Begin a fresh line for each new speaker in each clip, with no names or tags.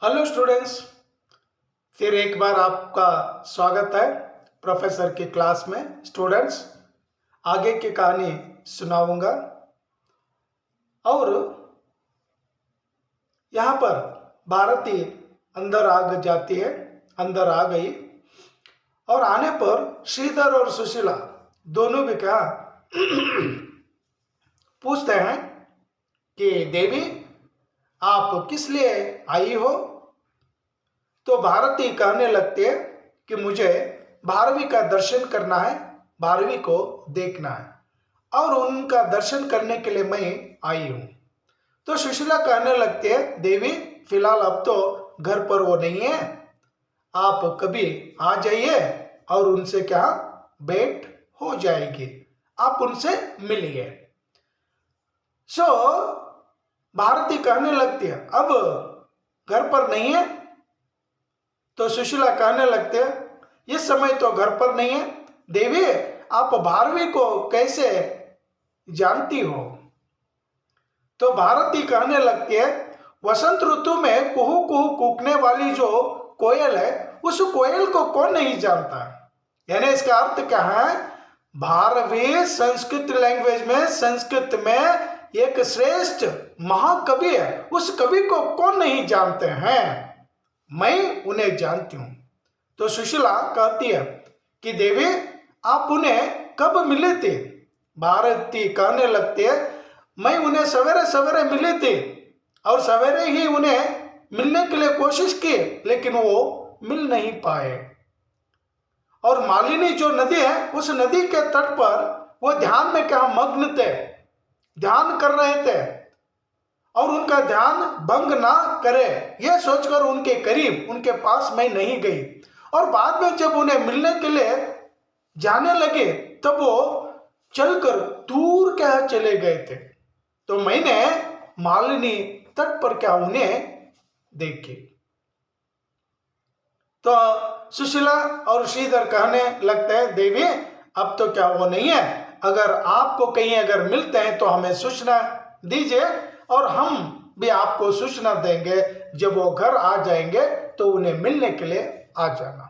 Hello students, फिर एक बार आपका स्वागत है प्रोफेसर की क्लास में। स्टूडेंट्स, आगे की कहानी सुनाऊंगा और यहाँ पर भारती अंदर आग जाती है, अंदर आ गई और आने पर श्रीधर और सुशीला दोनों भी क्या पूछते हैं कि देवी आप किस लिए आई हो। तो भारती कहने लगती है कि मुझे भारवी का दर्शन करना है, भारवी को देखना है और उनका दर्शन करने के लिए मैं आई हूं। तो सुशीला कहने लगती है देवी फिलहाल अब तो घर पर वो नहीं है, आप कभी आ जाइए और उनसे क्या भेंट हो जाएगी, आप उनसे मिलिए। भारती कहने लगती है अब घर पर नहीं है। तो सुशीला कहने लगते हैं इस समय तो घर पर नहीं है। देवी आप भारवी को कैसे जानती हो। तो भारती कहने लगती है वसंत ऋतु में कुहू कुहू कूकने वाली जो कोयल है उस कोयल को कौन नहीं जानता। यानी इसका अर्थ क्या है, भारवी संस्कृत लैंग्वेज में, संस्कृत में एक श्रेष्ठ महाकवि है, उस कवि को कौन नहीं जानते हैं, मैं उन्हें जानती हूं। तो सुशीला कहती है कि देवी आप उन्हें कब मिले थे। भारती कहने लगती है मैं उन्हें सवेरे सवेरे मिली थी और सवेरे ही उन्हें मिलने के लिए कोशिश की लेकिन वो मिल नहीं पाए। और मालिनी जो नदी है उस नदी के तट पर वो ध्यान में क्या मग्न थे, ध्यान कर रहे थे और उनका ध्यान भंग ना करे यह सोचकर उनके करीब, उनके पास मैं नहीं गई। और बाद में जब उन्हें मिलने के लिए जाने लगे तब वो चलकर दूर क्या चले गए थे। तो मैंने मालिनी तट पर क्या उन्हें देखे। तो सुशीला और श्रीधर कहने लगते हैं देवी अब तो क्या वो नहीं है, अगर आपको कहीं अगर मिलते हैं तो हमें सूचना दीजिए और हम भी आपको सूचना देंगे, जब वो घर आ जाएंगे तो उन्हें मिलने के लिए आ जाना।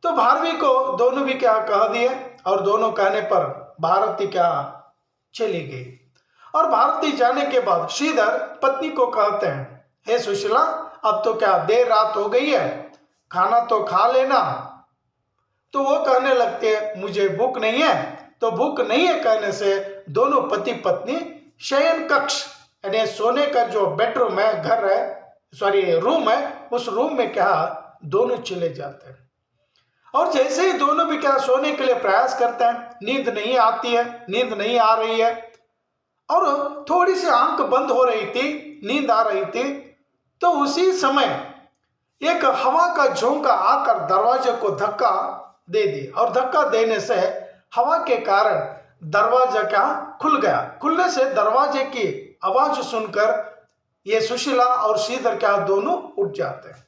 तो भारवी को दोनों भी क्या कह दिए और दोनों कहने पर भारती क्या चली गई। और भारती जाने के बाद श्रीधर पत्नी को कहते हैं हे सुशीला अब तो क्या देर रात हो गई है, खाना तो खा लेना। तो वो कहने लगते हैं मुझे भूख नहीं है। तो भूख नहीं है कहने से दोनों पति पत्नी शयन कक्ष यानी सोने का जो बेडरूम है, घर है, रूम है, उस रूम में क्या दोनों चले जाते हैं। और जैसे ही दोनों भी क्या सोने के लिए प्रयास करते हैं, नींद नहीं आती है, नींद नहीं आ रही है और थोड़ी सी आंख बंद हो रही थी, नींद आ रही थी। तो उसी समय एक हवा का झोंका आकर दरवाजे को धक्का दे दी और धक्का देने से हवा के कारण दरवाजा क्या खुल गया। खुलने से दरवाजे की आवाज सुनकर ये सुशीला और श्रीधर क्या दोनों उठ जाते हैं।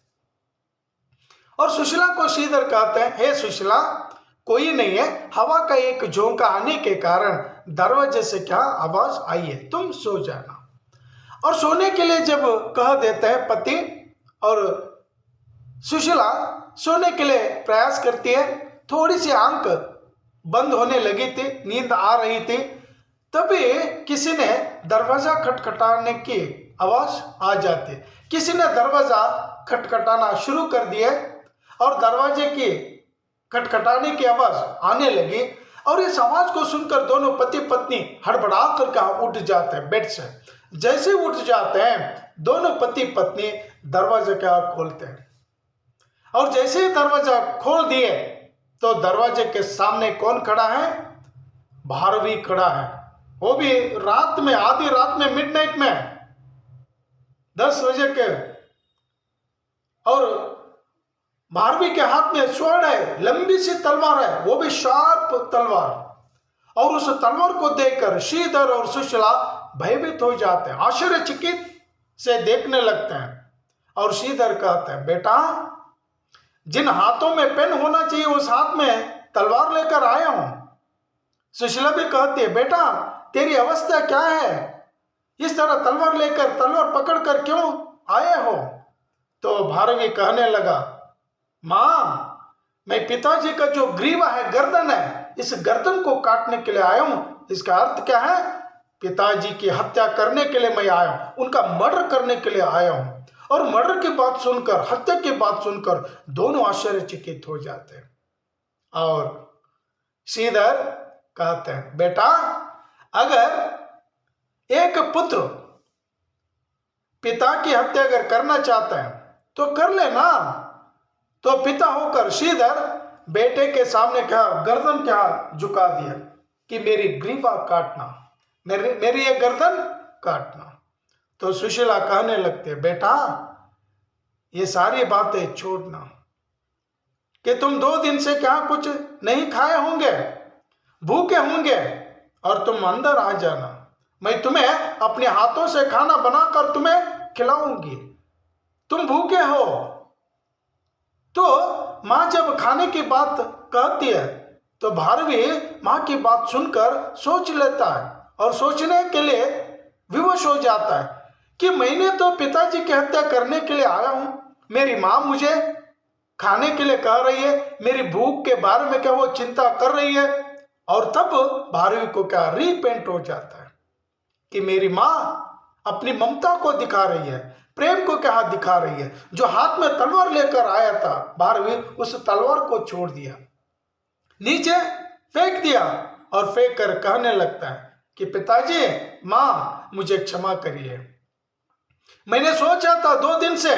और सुशीला को श्रीधर कहते हैं हे सुशीला कोई नहीं है, हवा का एक झोंका आने के कारण दरवाजे से क्या आवाज आई है, तुम सो जाना। और सोने के लिए जब कह देते हैं पति और सुशीला सोने के लिए प्रयास करती है, थोड़ी सी आंख बंद होने लगी थी, नींद आ रही थी, तभी किसी ने दरवाजा खटखटाने की आवाज आ जाती। किसी ने दरवाजा खटखटाना शुरू कर दिया और दरवाजे की खटखटाने की आवाज आने लगी। और इस आवाज को सुनकर दोनों पति पत्नी हड़बड़ा कर क्या उठ जाते हैं बेड से। जैसे उठ जाते हैं दोनों पति पत्नी दरवाजा क्या खोलते हैं और जैसे ही दरवाजा खोल दिए तो दरवाजे के सामने कौन खड़ा है, भारवी खड़ा है। वो भी रात में, आधी रात में, मिडनाइट में 10 बजे के। और भारवी के हाथ में स्वर्ण है, लंबी सी तलवार है, वो भी शार्प तलवार। और उस तलवार को देखकर श्रीधर और सुशीला भयभीत हो जाते हैं, आश्चर्यचकित से देखने लगते हैं। और श्रीधर कहते हैं बेटा जिन हाथों में पेन होना चाहिए उस हाथ में तलवार लेकर आया हूं। सुशीला भी कहती है बेटा तेरी अवस्था क्या है, इस तरह तलवार लेकर, तलवार पकड़कर क्यों आए हो। तो भारवी कहने लगा, माँ मैं पिताजी का जो ग्रीवा है, गर्दन है, इस गर्दन को काटने के लिए आया हूं। इसका अर्थ क्या है? पिताजी की हत्या करने के लिए मैं आया हूं, उनका मर्डर करने के लिए आया हूं। और मर्डर की बात सुनकर, हत्या की बात सुनकर दोनों आश्चर्यचकित हो जाते हैं। और श्रीधर कहते हैं, बेटा अगर एक पुत्र पिता की हत्या अगर करना चाहता है तो कर लेना। तो पिता होकर श्रीधर बेटे के सामने क्या गर्दन क्या झुका दिया कि मेरी ग्रीवा काटना, मेरी ये गर्दन काटना। तो सुशीला कहने लगते, बेटा ये सारी बातें छोड़ना कि तुम 2 दिन से क्या कुछ नहीं खाए होंगे, भूखे होंगे, और तुम अंदर आ जाना। मैं तुम्हें अपने हाथों से खाना बनाकर तुम्हें खिलाऊंगी। तुम भूखे हो। तो मां जब खाने की बात कहती है तो भारवी मां की बात सुनकर सोच लेता है और सोचने के लिए विवश हो जाता है कि मैंने तो पिताजी की हत्या करने के लिए आया हूं, मेरी मां मुझे खाने के लिए कह रही है, मेरी भूख के बारे में क्या वो चिंता कर रही है। और तब भारवी को क्या रीपेंट हो जाता है कि मेरी मां अपनी ममता को दिखा रही है, प्रेम को क्या दिखा रही है। जो हाथ में तलवार लेकर आया था, भारवी उस तलवार को छोड़ दिया, नीचे फेंक दिया और फेंक कर कहने लगता है कि पिताजी, मां मुझे क्षमा करिए। मैंने सोचा था 2 दिन से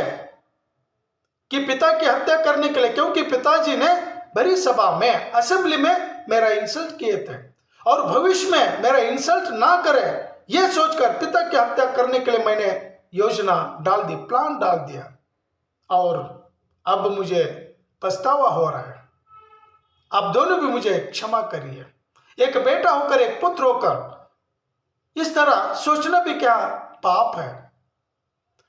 कि पिता की हत्या करने के लिए, क्योंकि पिताजी ने बड़ी सभा में, असेंबली में मेरा इंसल्ट किए थे और भविष्य में मेरा इंसल्ट ना करे, यह सोचकर पिता की हत्या करने के लिए मैंने योजना डाल दी, प्लान डाल दिया। और अब मुझे पछतावा हो रहा है। आप दोनों भी मुझे क्षमा करिए। एक बेटा होकर, एक पुत्र होकर इस तरह सोचना भी क्या पाप है।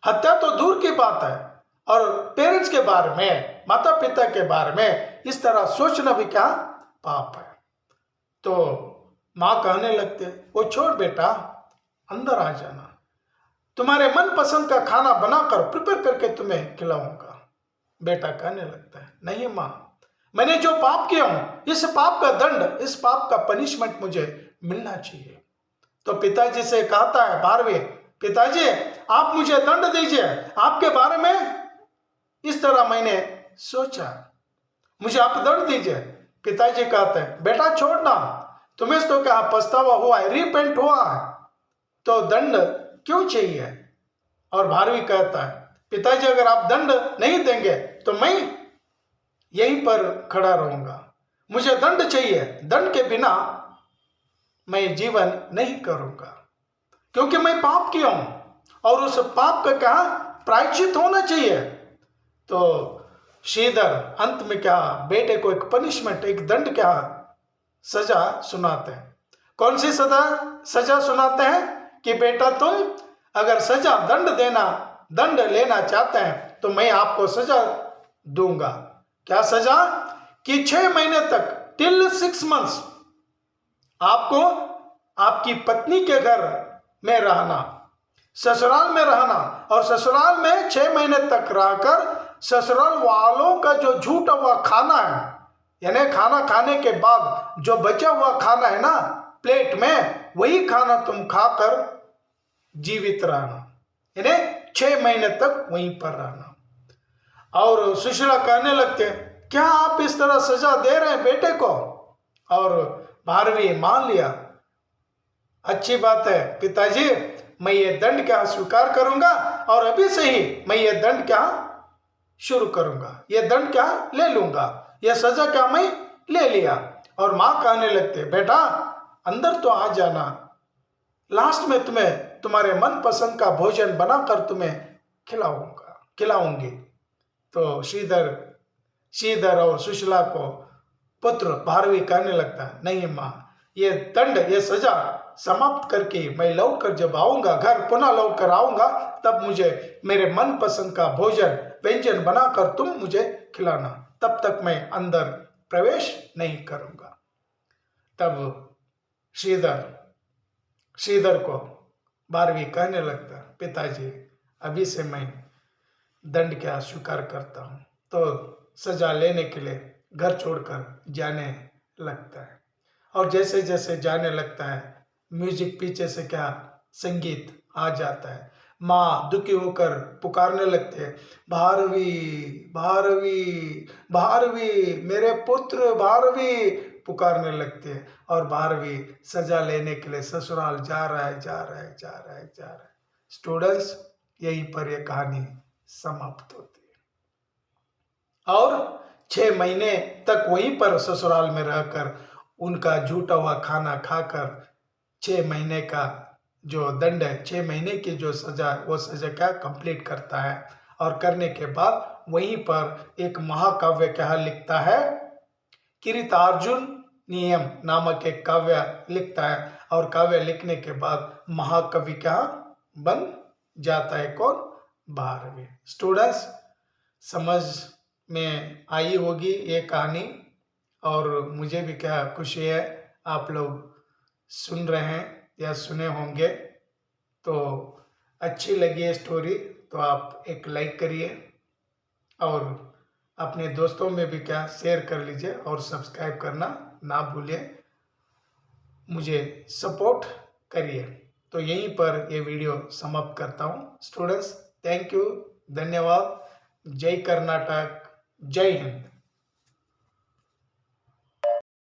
हत्या तो दूर की बात है, और पेरेंट्स के बारे में, माता पिता के बारे में इस तरह सोचना भी क्या पाप है। तो मां कहने लगते, वो छोड़ बेटा, अंदर आ जाना, तुम्हारे मन पसंद का खाना बनाकर प्रिपेयर करके तुम्हें खिलाऊंगा। बेटा कहने लगता है, नहीं मां, मैंने जो पाप किया हूं, इस पाप का दंड, इस पाप का पनिशमेंट मुझे मिलना चाहिए। तो पिताजी से कहता है भारवी, पिताजी आप मुझे दंड दीजिए, आपके बारे में इस तरह मैंने सोचा, मुझे आप दंड दीजिए। पिताजी कहते हैं, बेटा छोड़ना, तुम्हें तो क्या पछतावा हुआ है, रिपेंट हुआ है, तो दंड क्यों चाहिए। और भारवी कहता है, पिताजी अगर आप दंड नहीं देंगे तो मैं यहीं पर खड़ा रहूंगा, मुझे दंड चाहिए, दंड के बिना मैं जीवन नहीं करूंगा, क्योंकि मैं पाप किया हूं और उस पाप का क्या प्रायश्चित होना चाहिए। तो श्रीधर अंत में क्या बेटे को एक पनिशमेंट, एक दंड, क्या सजा सुनाते हैं। कौन सी सजा सुनाते हैं कि बेटा तुम अगर सजा, दंड लेना चाहते हैं तो मैं आपको सजा दूंगा। क्या सजा? कि 6 महीने तक, टिल 6 months आपको आपकी पत्नी के घर में रहना, ससुराल में रहना, और ससुराल में 6 महीने तक रहकर ससुराल वालों का जो झूठा हुआ खाना है, यानी खाना खाने के बाद जो बचा हुआ खाना है ना प्लेट में, वही खाना तुम खाकर जीवित रहना, यानी 6 महीने तक वहीं पर रहना। और सुशीला कहने लगते, क्या आप इस तरह सजा दे रहे हैं बेटे को? और भारवी मान लिया, अच्छी बात है पिताजी, मैं ये दंड क्या स्वीकार करूंगा, और अभी से ही मैं ये दंड क्या शुरू करूंगा, ये दंड क्या ले लूंगा, ये सजा क्या मैं ले लिया। और मां कहने लगते, बेटा अंदर तो आ जाना, लास्ट में तुम्हें तुम्हारे मन पसंद का भोजन बनाकर तुम्हें खिलाऊंगी। तो श्रीधर और सुशीला को पुत्र भारवी कहने लगता है, नहीं मां, ये दंड, ये सजा समाप्त करके मैं लौट कर जब आऊंगा, घर पुनः लौट कर आऊंगा, तब मुझे मेरे मन पसंद का भोजन, व्यंजन बनाकर तुम मुझे खिलाना, तब तक मैं अंदर प्रवेश नहीं करूंगा। तब श्रीधर को भारवी कहने लगता, पिताजी अभी से मैं दंड क्या स्वीकार करता हूँ, तो सजा लेने के लिए घर छोड़कर जाने लगता है। और जैसे जैसे जाने लगता है, म्यूजिक पीछे से क्या संगीत आ जाता है। माँ दुखी होकर पुकारने लगते हैं, भारवी भारवी भारवी, मेरे पुत्र भारवी, पुकारने लगते हैं। और भारवी सजा लेने के लिए ससुराल जा रहा है, जा रहा है, जा रहा है, जा रहा है। स्टूडेंट्स, यहीं पर यह कहानी समाप्त होती है। और 6 महीने तक वहीं पर ससुराल में रहकर उनका झूठा हुआ खाना खाकर 6 महीने का जो दंड है, 6 महीने की जो सजा, वो सजा क्या कंप्लीट करता है। और करने के बाद वहीं पर एक महाकाव्य क्या लिखता है, किरीटार्जुन नियम नामक एक काव्य लिखता है। और काव्य लिखने के बाद महाकवि क्या बन जाता है, कौन, भारवी। स्टूडेंट्स, समझ में आई होगी ये कहानी, और मुझे भी क्या खुशी है आप लोग सुन रहे हैं या सुने होंगे। तो अच्छी लगी है स्टोरी तो आप एक लाइक करिए और अपने दोस्तों में भी क्या शेयर कर लीजिए, और सब्सक्राइब करना ना भूलिए, मुझे सपोर्ट करिए। तो यहीं पर ये वीडियो समाप्त करता हूँ। स्टूडेंट्स, थैंक यू, धन्यवाद। जय कर्नाटक, जय हिंद।